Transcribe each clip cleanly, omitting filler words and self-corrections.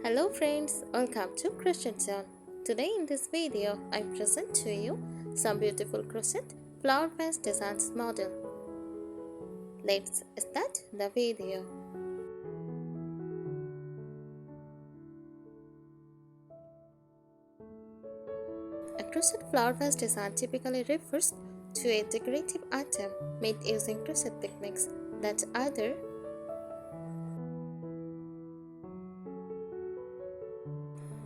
Hello friends, welcome to Crochet Zone. Today in this video, I present to you some beautiful crochet flower vase designs model. Let's start the video. A crochet flower vase design typically refers to a decorative item made using crochet techniques that either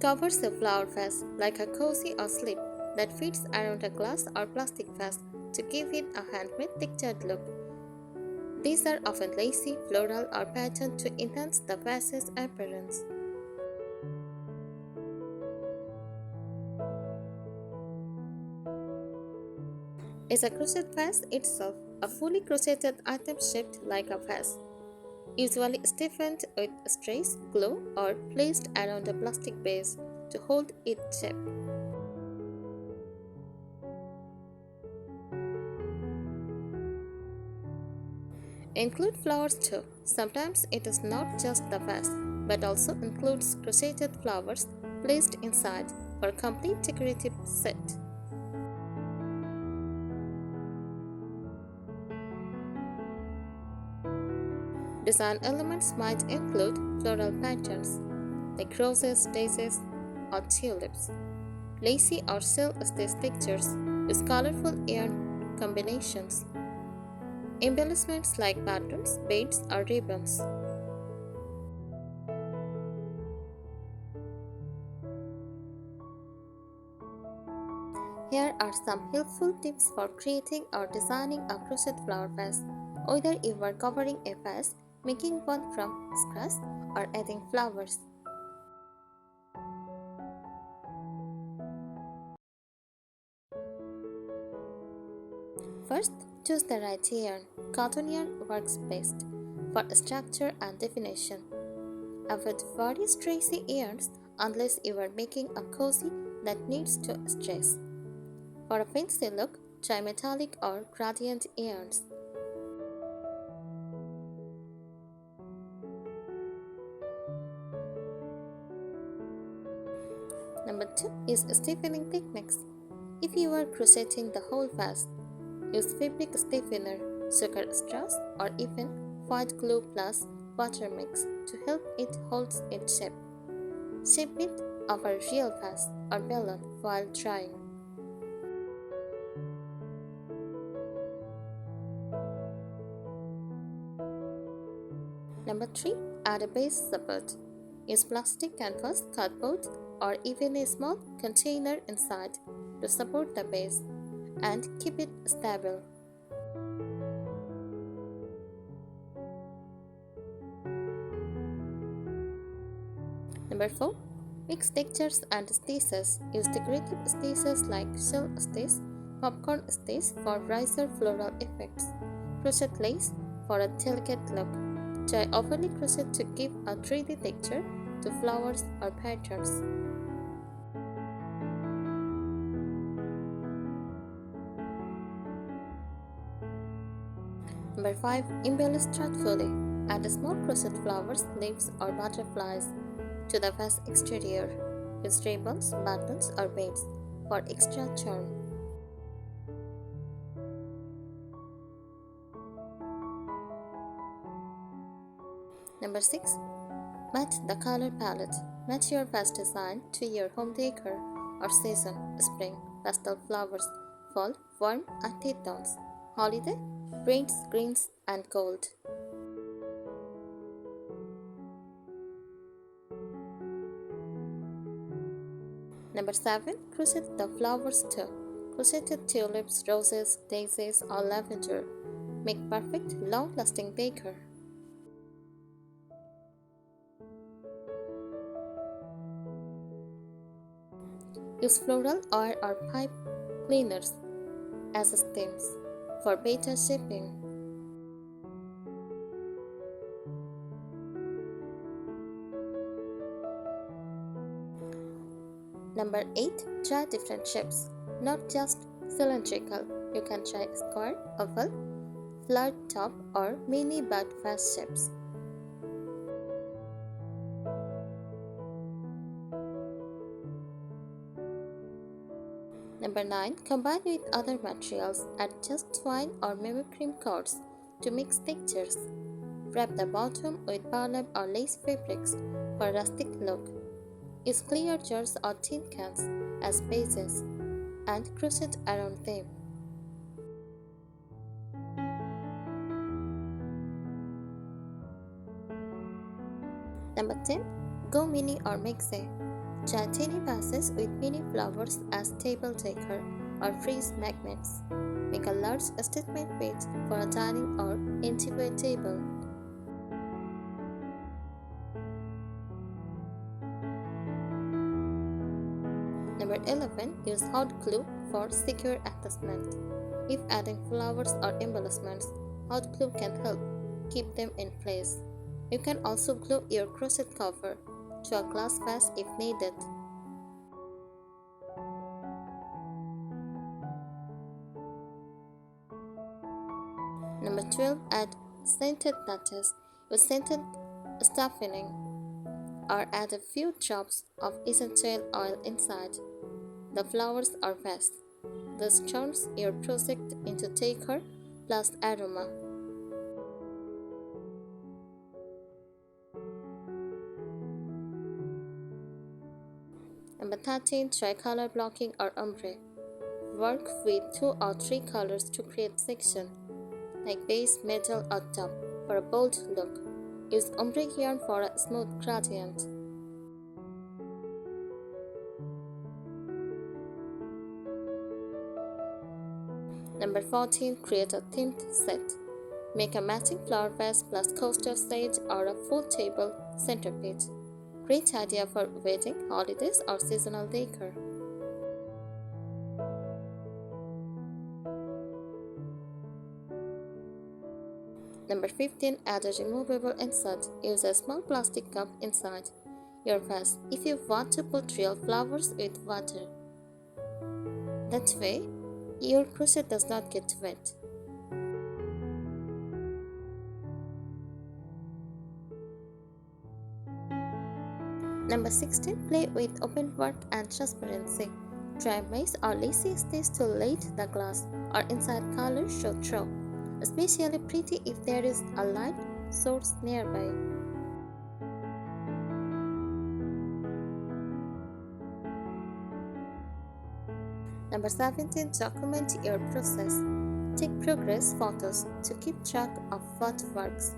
covers a flower vase like a cozy or slip that fits around a glass or plastic vase to give it a handmade textured look. These are often lacy, floral, or patterned to enhance the vase's appearance. Is a crochet vase itself a fully crocheted item shaped like a vase, usually stiffened with strass, glue, or placed around a plastic base to hold its shape. Include flowers too. Sometimes it is not just the vase, but also includes crocheted flowers placed inside for a complete decorative set. Design elements might include floral patterns like roses, daisies, or tulips, lacy or silk stitch textures with colorful yarn combinations, embellishments like buttons, beads, or ribbons. Here are some helpful tips for creating or designing a crochet flower vase, whether you are covering a vase, making one from scratch, or adding flowers. First, choose the right yarn. Cotton yarn works best for structure and definition. Avoid very stressy yarns unless you are making a cozy that needs to stress. For a fancy look, try metallic or gradient yarns. Number 2 is stiffening techniques. If you are crocheting the whole vase, use fabric stiffener, sugar straws, or even white glue plus water mix to help it hold its shape. Shape it of a real vase or balloon while drying. Number 3. Add a base support. Use plastic canvas, cardboard, or even a small container inside to support the base and keep it stable. Number 4. Mix textures and stitches. Use decorative stitches like shell stitch, popcorn stitch for riser floral effects, crochet lace for a delicate look. Try overlay crochet to give a 3D texture to flowers or patterns. Number 5. Embellish thoughtfully. Add small crochet flowers, leaves, or butterflies to the vase exterior. Use ribbons, buttons, or beads for extra charm. Number 6. Match the color palette. Match your vase design to your home decor or season: spring, pastel flowers; fall, warm and teal tones; holiday, reds, greens, and gold. Number 7. Crochet the flowers too. Crocheted tulips, roses, daisies, or lavender make perfect, long-lasting decor. Use floral oil or pipe cleaners as stems for better shaping. Number 8. Try different shapes, not just cylindrical. You can try square, oval, flat top, or mini bud vase shapes. Number 9. Combine with other materials. Add just twine or mimicry cords to mix textures. Wrap the bottom with burlap or lace fabrics for a rustic look. Use clear jars or tin cans as bases and crochet around them. Number 10. Go mini or mixer. Try tiny vases with mini flowers as table decor or freeze magnets. Make a large statement page for a dining or intimate table. Number 11. Use hot glue for secure attachment. If adding flowers or embellishments, hot glue can help keep them in place. You can also glue your crochet cover to a glass vase if needed. Number 12. Add scented touches. Use scented stuffing or add a few drops of essential oil inside the flowers or vase. This turns your project into decor plus aroma. Number 13. Try color blocking or ombre. Work with 2 or 3 colors to create section like base, middle, or top for a bold look. Use ombre yarn for a smooth gradient. Number 14. Create a themed set. Make a matching flower vase plus coaster stage or a full table centerpiece. Great idea for wedding, holidays, or seasonal decor. Number 15. Add a removable insert. Use a small plastic cup inside your vase if you want to put real flowers with water. That way, your crochet does not get wet. Number 16. Play with open work and transparency. Try maze or lacy stitch to light the glass or inside color show through. Especially pretty if there is a light source nearby. Number 17. Document your process. Take progress photos to keep track of what works.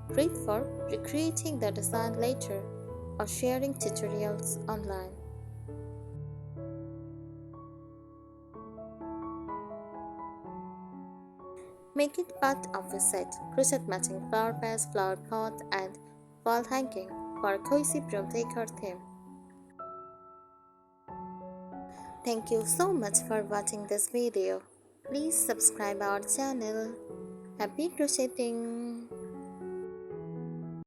Great for recreating the design later or sharing tutorials online. Make it part of a set. Crochet matching flower vase, flower pot, and wall hanging for a cozy room decor theme. Thank you so much for watching this video. Please subscribe our channel. Happy crocheting!